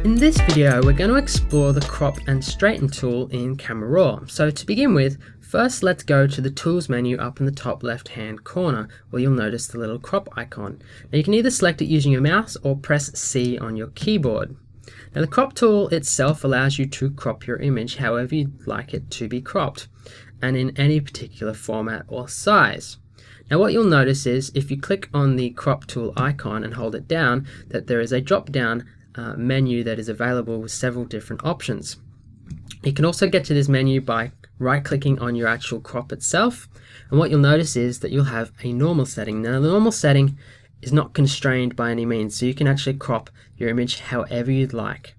In this video, we're going to explore the crop and straighten tool in Camera Raw. So to begin with, first let's go to the tools menu up in the top left hand corner where you'll notice the little crop icon. Now you can either select it using your mouse or press C on your keyboard. Now the crop tool itself allows you to crop your image however you'd like it to be cropped, and in any particular format or size. Now what you'll notice is if you click on the crop tool icon and hold it down, that there is a drop down menu that is available with several different options. You can also get to this menu by right clicking on your actual crop itself, and what you'll notice is that you'll have a normal setting. Now the normal setting is not constrained by any means, so you can actually crop your image however you'd like.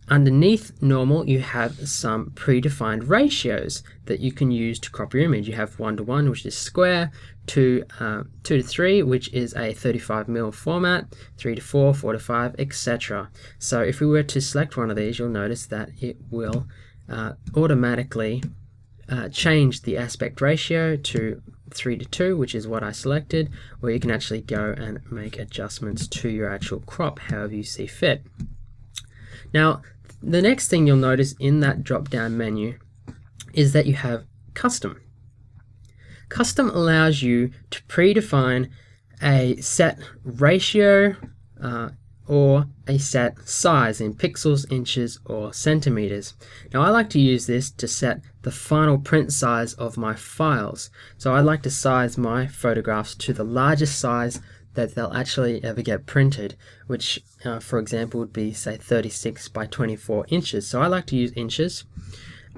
Underneath normal, you have some predefined ratios that you can use to crop your image. You have 1:1, which is square, 2:3, which is a 35mm format, 3:4, 4:5, etc. So if we were to select one of these, you'll notice that it will automatically change the aspect ratio to 3:2, which is what I selected, where you can actually go and make adjustments to your actual crop however you see fit. Now, the next thing you'll notice in that drop-down menu is that you have Custom. Custom allows you to predefine a set ratio or a set size in pixels, inches, or centimeters. Now I like to use this to set the final print size of my files. So I like to size my photographs to the largest size that they'll actually ever get printed, which for example would be say 36 by 24 inches. So I like to use inches,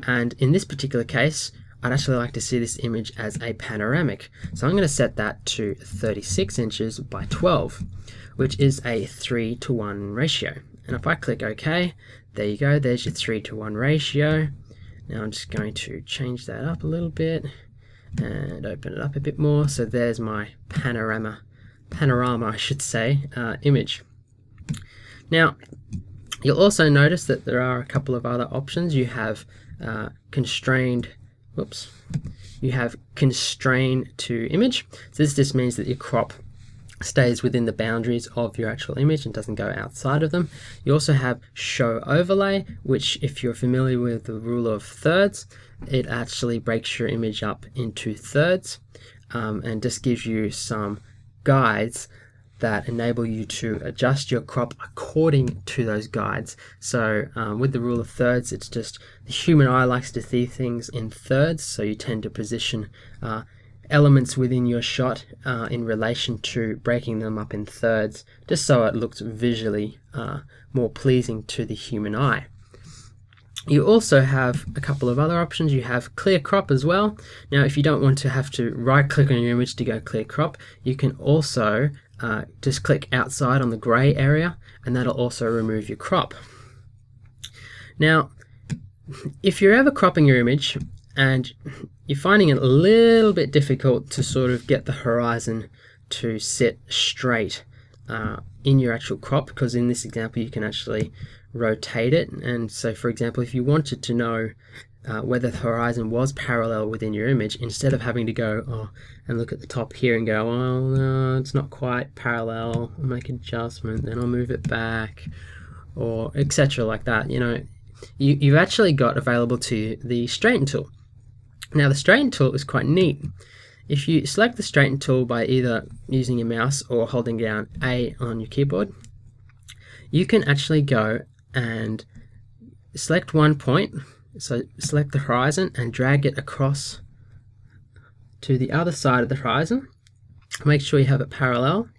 and in this particular case I'd actually like to see this image as a panoramic. So I'm going to set that to 36 inches by 12, which is a 3:1 ratio. And if I click OK, there you go, there's your 3:1 ratio. Now I'm just going to change that up a little bit and open it up a bit more. So there's my panorama I should say, image. Now you'll also notice that there are a couple of other options. You have constrain to image. So this just means that your crop stays within the boundaries of your actual image and doesn't go outside of them. You also have show overlay, which if you're familiar with the rule of thirds, it actually breaks your image up into thirds and just gives you some guides that enable you to adjust your crop according to those guides. So with the rule of thirds, it's just the human eye likes to see things in thirds, so you tend to position elements within your shot in relation to breaking them up in thirds, just so it looks visually more pleasing to the human eye. You also have a couple of other options. You have clear crop as well. Now if you don't want to have to right click on your image to go clear crop, you can also just click outside on the gray area, and that'll also remove your crop. Now if you're ever cropping your image and you're finding it a little bit difficult to sort of get the horizon to sit straight in your actual crop, because in this example you can actually rotate it, and so for example if you wanted to know whether the horizon was parallel within your image, instead of having to go and look at the top here and go, oh no, it's not quite parallel, I'll make an adjustment, then I'll move it back, or etc. like that, you know, you've actually got available to you the straighten tool. Now the straighten tool is quite neat. If you select the straighten tool by either using your mouse or holding down A on your keyboard, you can actually go and select one point, so select the horizon and drag it across to the other side of the horizon. Make sure you have it parallel,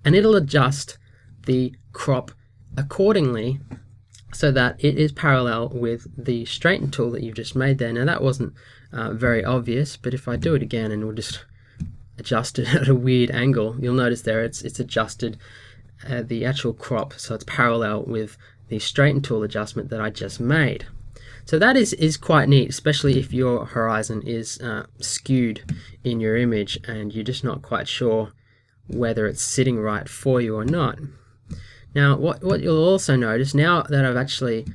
and it'll adjust the crop accordingly so that it is parallel with the straighten tool that you've just made there. Now that wasn't very obvious, but if I do it again and we'll just adjust it at a weird angle, you'll notice there it's adjusted the actual crop so it's parallel with the straighten tool adjustment that I just made. So that is quite neat, especially if your horizon is skewed in your image and you're just not quite sure whether it's sitting right for you or not. Now what you'll also notice, now that I've actually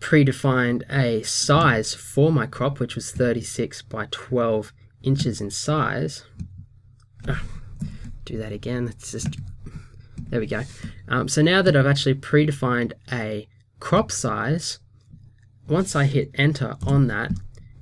predefined a size for my crop, which was 36 by 12 inches in size, do that again, it's just There we go. So now that I've actually predefined a crop size, once I hit enter on that,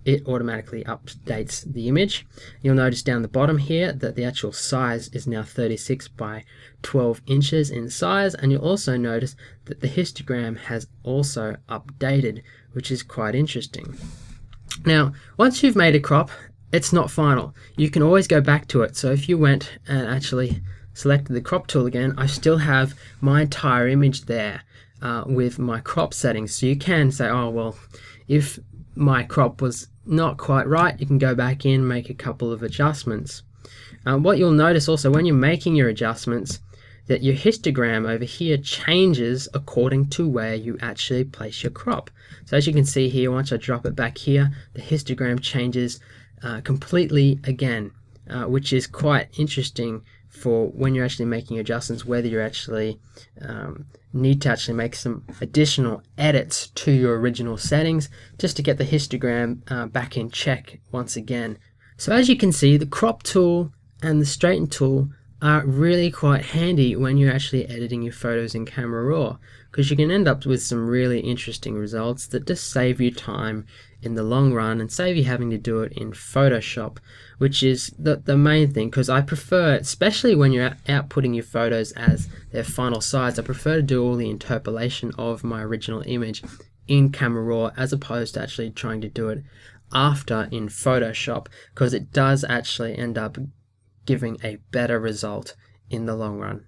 it automatically updates the image. You'll notice down the bottom here that the actual size is now 36 by 12 inches in size, and you'll also notice that the histogram has also updated, which is quite interesting. Now, once you've made a crop, it's not final. You can always go back to it. So if you went and actually selected the crop tool again, I still have my entire image there with my crop settings. So you can say, oh, well, if my crop was not quite right, you can go back in, make a couple of adjustments. What you'll notice also when you're making your adjustments, that your histogram over here changes according to where you actually place your crop. So as you can see here, once I drop it back here, the histogram changes completely again, which is quite interesting for when you're actually making adjustments, whether you actually need to actually make some additional edits to your original settings just to get the histogram back in check once again. So as you can see, the crop tool and the straighten tool are really quite handy when you're actually editing your photos in Camera Raw, because you can end up with some really interesting results that just save you time in the long run and save you having to do it in Photoshop, which is the main thing, because I prefer, especially when you're outputting your photos as their final size, I prefer to do all the interpolation of my original image in Camera Raw as opposed to actually trying to do it after in Photoshop, because it does actually end up giving a better result in the long run.